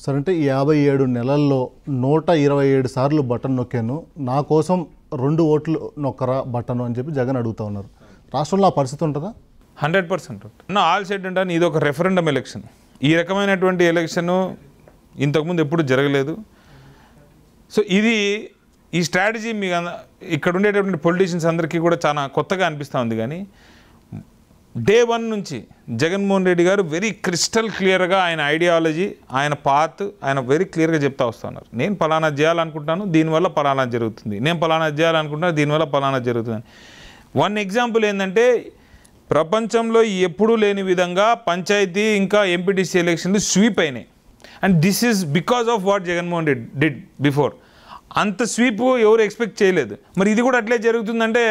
సరే అంటే 57 నెలల్లో 127 సార్లు బటన్ నొక్కాను, నా కోసం 2 ఓట్లు నొక్కరా బటన్ అని చెప్పి జగన్ అడుగుతూ ఉన్నారు. రాష్ట్రంలో ఆ పరిస్థితి ఉంటుందా? 100% ఆల్ సెట్ అంటే ఇది ఒక రెఫరెండం ఎలక్షన్. ఈ రకమైనటువంటి ఎలక్షన్ ఇంతకుముందు ఎప్పుడు జరగలేదు. సో ఈ స్ట్రాటజీ మీ ఇక్కడ ఉండేటటువంటి పొలిటీషియన్స్ అందరికీ కూడా చాలా కొత్తగా అనిపిస్తూ ఉంది. కానీ డే 1 నుంచి జగన్మోహన్ రెడ్డి గారు వెరీ క్రిస్టల్ క్లియర్గా ఆయన ఐడియాలజీ, ఆయన పాత్ ఆయన వెరీ క్లియర్గా చెప్తా వస్తున్నారు. నేను పలానా చేయాలనుకుంటున్నాను, దీనివల్ల పలానా జరుగుతుంది, నేను పలానా చేయాలనుకుంటున్నాను, దీనివల్ల పలానా జరుగుతుంది. వన్ ఎగ్జాంపుల్ ఏంటంటే, ప్రపంచంలో ఎప్పుడూ లేని విధంగా పంచాయతీ ఇంకా ఎంపీటీసీ ఎలక్షన్లు స్వీప్ అయినాయి. And this is because of what Jaganmohan Reddy did before. అంత స్వీప్ ఎవరు ఎక్స్పెక్ట్ చేయలేదు. మరి ఇది కూడా అట్లే జరుగుతుందంటే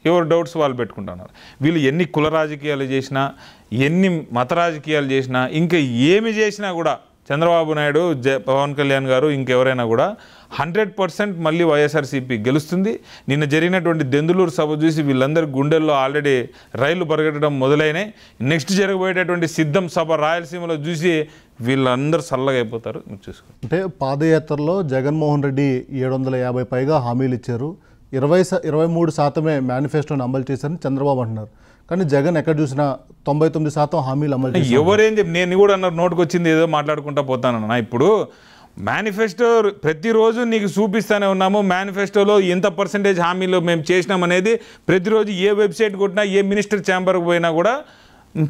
ఎవరు డౌట్స్ వాళ్ళు పెట్టుకుంటున్నారు. వీళ్ళు ఎన్ని కుల రాజకీయాలు చేసినా, ఎన్ని మత రాజకీయాలు చేసినా, ఇంకా ఏమి చేసినా కూడా చంద్రబాబు నాయుడు, పవన్ కళ్యాణ్ గారు, ఇంకెవరైనా కూడా 100% మళ్ళీ వైఎస్ఆర్సీపీ గెలుస్తుంది. నిన్న జరిగినటువంటి దెందులూరు సభ చూసి వీళ్ళందరి గుండెల్లో ఆల్రెడీ రైళ్లు పరిగెట్టడం మొదలైనాయి. నెక్స్ట్ జరగబోయేటటువంటి సిద్ధం సభ రాయలసీమలో చూసి వీళ్ళందరూ చల్లగా అయిపోతారు. మీరు చూసుకోండి. అంటే పాదయాత్రలో జగన్మోహన్ రెడ్డి 750 పైగా హామీలు ఇచ్చారు, 23% మేనిఫెస్టోని అమలు చేశారని చంద్రబాబు అంటున్నారు. కానీ జగన్ ఎక్కడ చూసినా 99% హామీలు అమలు చేశారు. ఎవరేం చెప్పి నేను కూడా అన్నారు, నోటుకు వచ్చింది ఏదో మాట్లాడుకుంటా పోతానన్నా. ఇప్పుడు మేనిఫెస్టో ప్రతిరోజు నీకు చూపిస్తూనే ఉన్నాము. మేనిఫెస్టోలో ఎంత పర్సెంటేజ్ హామీలు మేము చేసినామనేది ప్రతిరోజు ఏ వెబ్సైట్ కొట్టినా, ఏ మినిస్టర్ ఛాంబర్కి పోయినా కూడా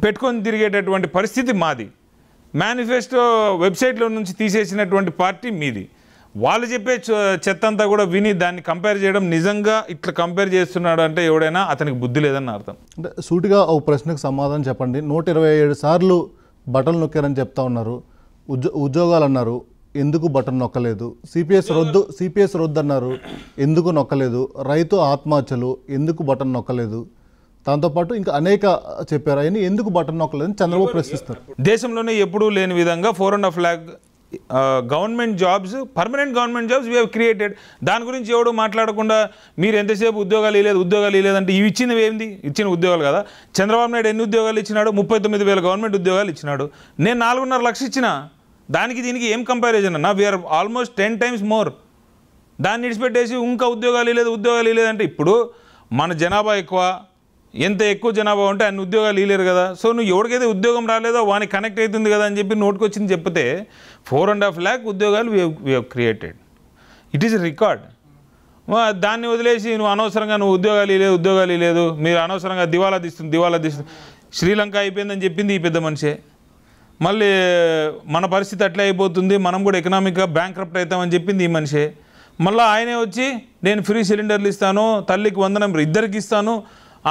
పెట్టుకొని తిరిగేటటువంటి పరిస్థితి మాది. మేనిఫెస్టో వెబ్సైట్లో నుంచి తీసేసినటువంటి పార్టీ మీది. వాళ్ళు చెప్పే చెత్త అంతా కూడా విని దాన్ని కంపేర్ చేయడం, నిజంగా ఇట్లా కంపేర్ చేస్తున్నాడు అంటే ఎవడైనా అతనికి బుద్ధి లేదని అర్థం. అంటే సూటిగా ఒక ప్రశ్నకు సమాధానం చెప్పండి. 127 సార్లు బటన్ నొక్కారని చెప్తా ఉన్నారు. ఉద్యోగాలు అన్నారు, ఎందుకు బటన్ నొక్కలేదు? సిపిఎస్ రద్దు అన్నారు, ఎందుకు నొక్కలేదు? రైతు ఆత్మహత్యలు, ఎందుకు బటన్ నొక్కలేదు? దాంతోపాటు ఇంకా అనేక చెప్పారు, అవన్నీ ఎందుకు బటన్ నొక్కలేదని చంద్రబాబు ప్రశ్నిస్తారు. దేశంలోనే ఎప్పుడూ లేని విధంగా 4.5 lakh government jobs, permanent government jobs we have created. దాని గురించి ఎవడు మాట్లాడకుండా మీరు ఎంతసేపు ఉద్యోగాలు ఇవ్వలేదంటే ఇవి ఇచ్చినవి ఏంది? ఇచ్చిన ఉద్యోగాలు కదా. చంద్రబాబు నాయుడు ఎన్ని ఉద్యోగాలు ఇచ్చినాడు? 39,000 గవర్నమెంట్ ఉద్యోగాలు ఇచ్చినాడు. నేను 4.5 లక్షలు ఇచ్చిన. దానికి దీనికి ఏం కంపారిజన్ అన్న? We're almost 10 times more. దాన్ని విడిచిపెట్టేసి ఇంకా ఉద్యోగాలు ఇవ్వలేదంటే ఇప్పుడు మన జనాభా ఎక్కువ, ఎంత ఎక్కువ జనాభా ఉంటే అన్ని ఉద్యోగాలు ఇవ్వలేరు కదా. సో నువ్వు ఎవరికైతే ఉద్యోగం రాలేదో వానికి కనెక్ట్ అవుతుంది కదా అని చెప్పి నోటుకు వచ్చింది చెప్తే 4.5 lakh ఉద్యోగాలు we have created. It is record. దాన్ని వదిలేసి నువ్వు అనవసరంగా ఉద్యోగాలు లేదు, మీరు అనవసరంగా దివాలా తీస్తుంది. శ్రీలంక అయిపోయిందని చెప్పింది ఈ పెద్ద మనిషే. మళ్ళీ మన పరిస్థితి అట్లే అయిపోతుంది, మనం కూడా ఎకనామిక్గా బ్యాంక్రప్ట్ అవుతామని చెప్పింది ఈ మనిషే. మళ్ళీ ఆయనే వచ్చి నేను ఫ్రీ సిలిండర్లు ఇస్తాను, తల్లికి వందనం ఇద్దరికి ఇస్తాను,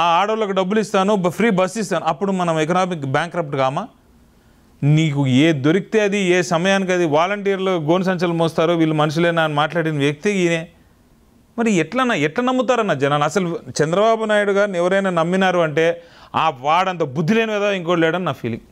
ఆ ఆడవాళ్ళకి డబ్బులు ఇస్తాను, ఫ్రీ బస్సు ఇస్తాను. అప్పుడు మనం ఎకనామిక్ బ్యాంక్రప్ట్ కామా? నీకు ఏ దొరికితే అది, ఏ సమయానికి అది వాలంటీర్లు గోను సంచులు మోస్తారు, వీళ్ళు మనుషులేనా అని మాట్లాడిన వ్యక్తి ఈయనే. మరి ఎట్లా నమ్ముతారన్న జనాలు? అసలు చంద్రబాబు నాయుడు గారిని ఎవరైనా నమ్మినారు అంటే వాడంత బుద్ధి లేని కదా ఇంకోటి లేడని నా ఫీలింగ్.